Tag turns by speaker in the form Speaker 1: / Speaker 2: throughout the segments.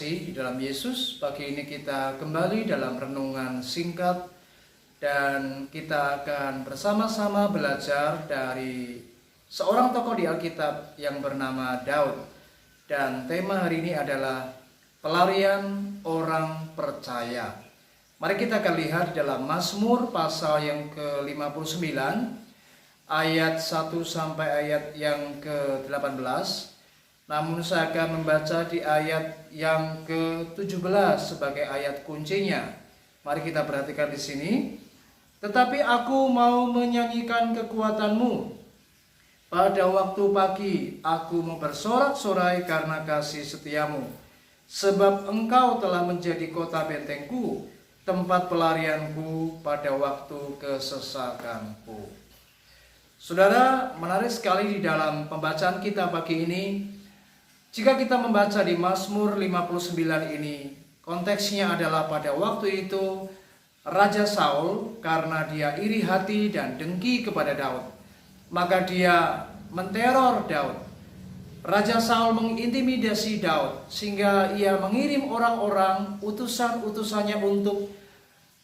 Speaker 1: kasih di dalam Yesus, pagi ini kita kembali dalam renungan singkat dan kita akan bersama-sama belajar dari seorang tokoh di Alkitab yang bernama Daud. Dan tema hari ini adalah pelarian orang percaya. Mari kita akan lihat dalam Mazmur pasal yang ke-59 ayat 1 sampai ayat yang ke-18. Namun saya akan membaca di ayat yang ke-17 sebagai ayat kuncinya. Mari kita perhatikan di sini. Tetapi aku mau menyanyikan kekuatanmu. Pada waktu pagi aku mau bersorak-sorai karena kasih setiamu. Sebab engkau telah menjadi kota bentengku, tempat pelarianku pada waktu kesesakanku. Saudara, menarik sekali di dalam pembacaan kita pagi ini. Jika kita membaca di Mazmur 59 ini, konteksnya adalah pada waktu itu Raja Saul karena dia iri hati dan dengki kepada Daud, maka dia menteror Daud. Raja Saul mengintimidasi Daud sehingga ia mengirim orang-orang utusan-utusannya untuk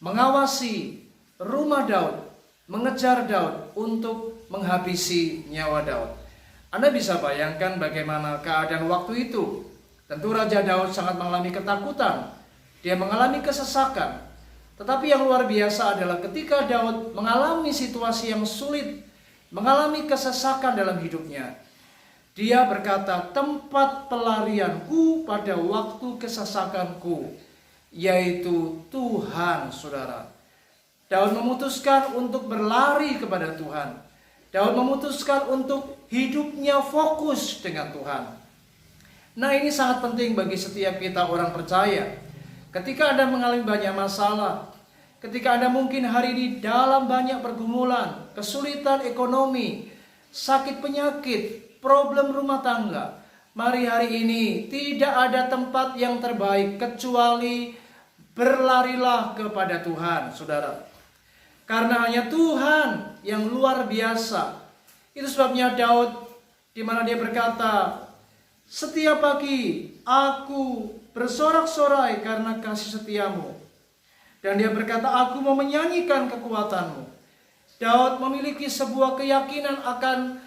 Speaker 1: mengawasi rumah Daud, mengejar Daud untuk menghabisi nyawa Daud. Anda bisa bayangkan bagaimana keadaan waktu itu. Tentu Raja Daud sangat mengalami ketakutan. Dia mengalami kesesakan. Tetapi yang luar biasa adalah ketika Daud mengalami situasi yang sulit, mengalami kesesakan dalam hidupnya, dia berkata, tempat pelarianku pada waktu kesesakanku, yaitu Tuhan, saudara. Daud memutuskan untuk berlari kepada Tuhan. Daud memutuskan untuk hidupnya fokus dengan Tuhan. Nah, ini sangat penting bagi setiap kita orang percaya. Ketika Anda mengalami banyak masalah, ketika Anda mungkin hari ini dalam banyak pergumulan, kesulitan ekonomi, sakit penyakit, problem rumah tangga, mari hari ini tidak ada tempat yang terbaik kecuali berlarilah kepada Tuhan, saudara. Karena hanya Tuhan yang luar biasa. Itu sebabnya Daud di mana dia berkata, setiap pagi aku bersorak-sorai karena kasih setiamu. Dan dia berkata, aku mau menyanyikan kekuatanmu. Daud memiliki sebuah keyakinan akan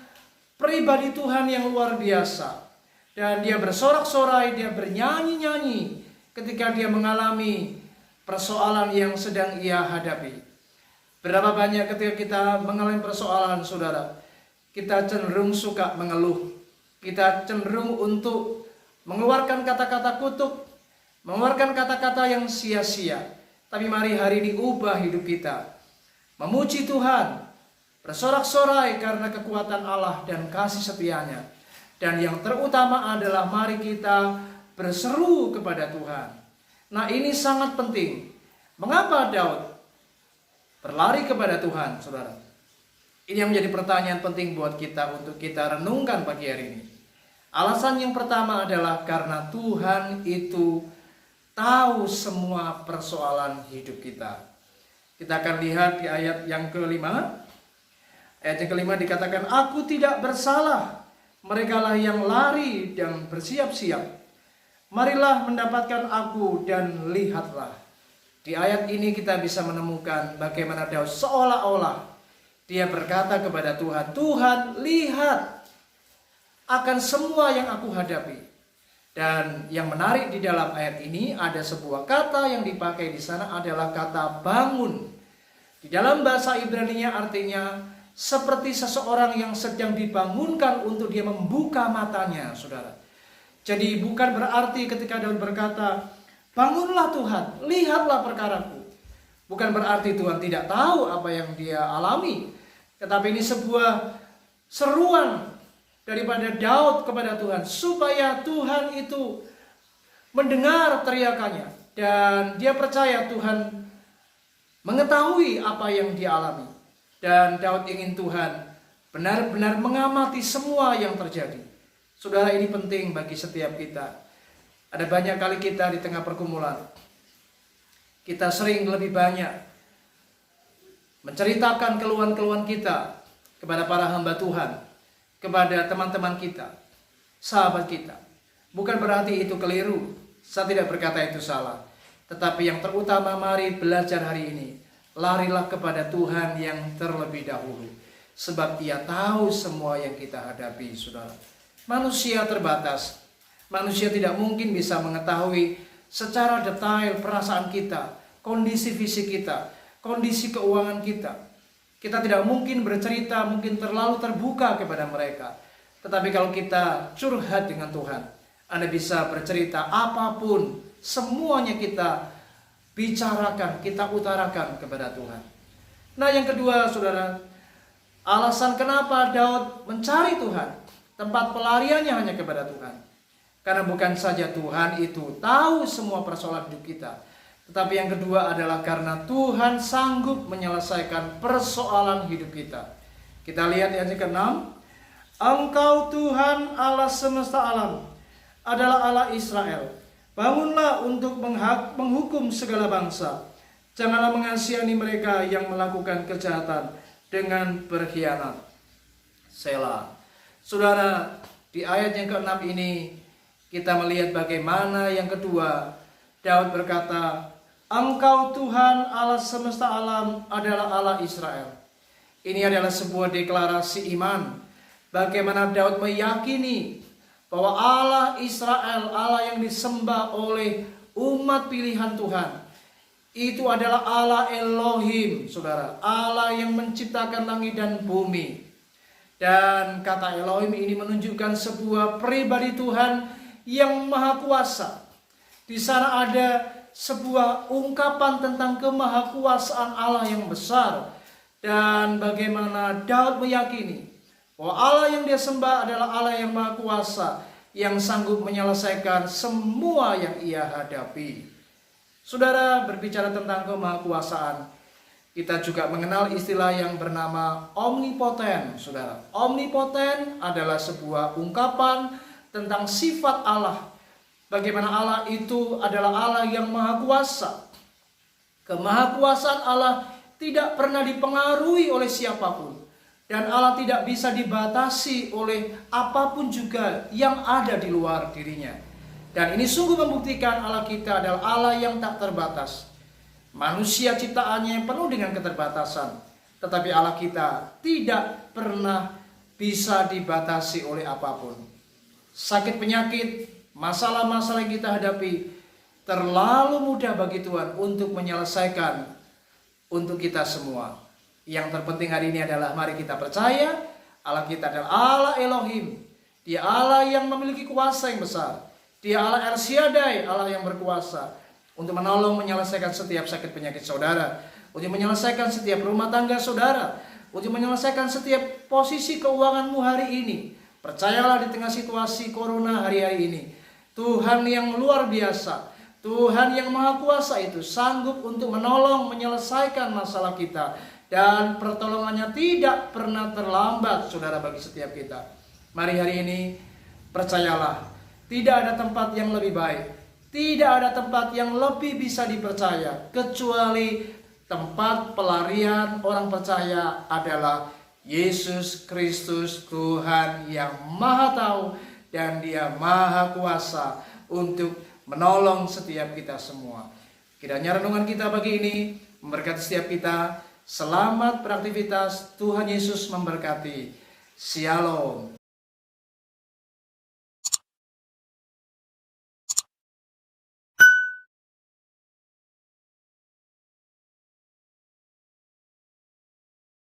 Speaker 1: pribadi Tuhan yang luar biasa. Dan dia bersorak-sorai, dia bernyanyi-nyanyi ketika dia mengalami persoalan yang sedang ia hadapi. Berapa banyak ketika kita mengalami persoalan, saudara, kita cenderung suka mengeluh. Kita cenderung untuk mengeluarkan kata-kata kutuk, mengeluarkan kata-kata yang sia-sia. Tapi mari hari ini ubah hidup kita. Memuji Tuhan, bersorak-sorai karena kekuatan Allah dan kasih setianya. Dan yang terutama adalah mari kita berseru kepada Tuhan. Nah, ini sangat penting. Mengapa Daud berlari kepada Tuhan, saudara? Ini yang menjadi pertanyaan penting buat kita untuk kita renungkan pagi hari ini. Alasan yang pertama adalah karena Tuhan itu tahu semua persoalan hidup kita. Kita akan lihat di ayat yang kelima. Ayat yang kelima dikatakan, aku tidak bersalah, merekalah yang lari dan bersiap-siap. Marilah mendapatkan aku dan lihatlah. Di ayat ini kita bisa menemukan bagaimana Daud seolah-olah dia berkata kepada Tuhan, Tuhan, lihat akan semua yang aku hadapi. Dan yang menarik di dalam ayat ini ada sebuah kata yang dipakai di sana adalah kata bangun. Di dalam bahasa Ibrani-nya artinya seperti seseorang yang sedang dibangunkan untuk dia membuka matanya, saudara. Jadi bukan berarti ketika Daud berkata, bangunlah Tuhan, lihatlah perkaraku. Bukan berarti Tuhan tidak tahu apa yang dia alami. Tetapi ini sebuah seruan daripada Daud kepada Tuhan. Supaya Tuhan itu mendengar teriakannya. Dan dia percaya Tuhan mengetahui apa yang dia alami. Dan Daud ingin Tuhan benar-benar mengamati semua yang terjadi. Saudara, ini penting bagi setiap kita. Ada banyak kali kita di tengah pergumulan, kita sering lebih banyak menceritakan keluhan-keluhan kita kepada para hamba Tuhan, kepada teman-teman kita, sahabat kita. Bukan berarti itu keliru. Saya tidak berkata itu salah. Tetapi yang terutama mari belajar hari ini. Larilah kepada Tuhan yang terlebih dahulu. Sebab Ia tahu semua yang kita hadapi, saudara. Manusia terbatas. Manusia tidak mungkin bisa mengetahui secara detail perasaan kita, kondisi fisik kita, kondisi keuangan kita. Kita tidak mungkin bercerita, mungkin terlalu terbuka kepada mereka. Tetapi kalau kita curhat dengan Tuhan, Anda bisa bercerita apapun, semuanya kita bicarakan, kita utarakan kepada Tuhan. Nah, yang kedua, saudara, alasan kenapa Daud mencari Tuhan, tempat pelariannya hanya kepada Tuhan. Karena bukan saja Tuhan itu tahu semua persoalan hidup kita, tetapi yang kedua adalah karena Tuhan sanggup menyelesaikan persoalan hidup kita. Kita lihat ayat ke-6. Engkau Tuhan Allah semesta alam, adalah Allah Israel. Bangunlah untuk menghukum segala bangsa. Janganlah mengasihani mereka yang melakukan kejahatan dengan berkhianat. Selah. Saudara, di ayat yang ke-6 ini kita melihat bagaimana yang kedua Daud berkata, Engkau Tuhan Allah semesta alam adalah Allah Israel. Ini adalah sebuah deklarasi iman. Bagaimana Daud meyakini bahwa Allah Israel, Allah yang disembah oleh umat pilihan Tuhan, itu adalah Allah Elohim, saudara. Allah yang menciptakan langit dan bumi. Dan kata Elohim ini menunjukkan sebuah pribadi Tuhan yang maha kuasa. Di sana ada sebuah ungkapan tentang kemahakuasaan Allah yang besar. Dan bagaimana Daud meyakini bahwa Allah yang dia sembah adalah Allah yang maha kuasa, yang sanggup menyelesaikan semua yang ia hadapi. Saudara, berbicara tentang kemahakuasaan, kita juga mengenal istilah yang bernama omnipoten. Saudara, omnipoten adalah sebuah ungkapan tentang sifat Allah. Bagaimana Allah itu adalah Allah yang maha kuasa. Kemahakuasaan Allah tidak pernah dipengaruhi oleh siapapun. Dan Allah tidak bisa dibatasi oleh apapun juga yang ada di luar dirinya. Dan ini sungguh membuktikan Allah kita adalah Allah yang tak terbatas. Manusia ciptaannya yang penuh dengan keterbatasan. Tetapi Allah kita tidak pernah bisa dibatasi oleh apapun. Sakit penyakit, masalah-masalah yang kita hadapi terlalu mudah bagi Tuhan untuk menyelesaikan untuk kita semua. Yang terpenting hari ini adalah mari kita percaya Allah kita adalah Allah Elohim. Dia Allah yang memiliki kuasa yang besar. Dia Allah El Shaddai, Allah yang berkuasa untuk menolong menyelesaikan setiap sakit penyakit saudara, untuk menyelesaikan setiap rumah tangga saudara, untuk menyelesaikan setiap posisi keuanganmu hari ini. Percayalah di tengah situasi corona hari-hari ini, Tuhan yang luar biasa, Tuhan yang maha kuasa itu sanggup untuk menolong menyelesaikan masalah kita. Dan pertolongannya tidak pernah terlambat, saudara, bagi setiap kita. Mari hari ini percayalah, tidak ada tempat yang lebih baik, tidak ada tempat yang lebih bisa dipercaya kecuali tempat pelarian orang percaya adalah Yesus Kristus, Tuhan yang maha tahu dan Dia maha kuasa untuk menolong setiap kita semua. Kiranya renungan kita pagi ini memberkati setiap kita. Selamat beraktivitas, Tuhan Yesus memberkati. Shalom.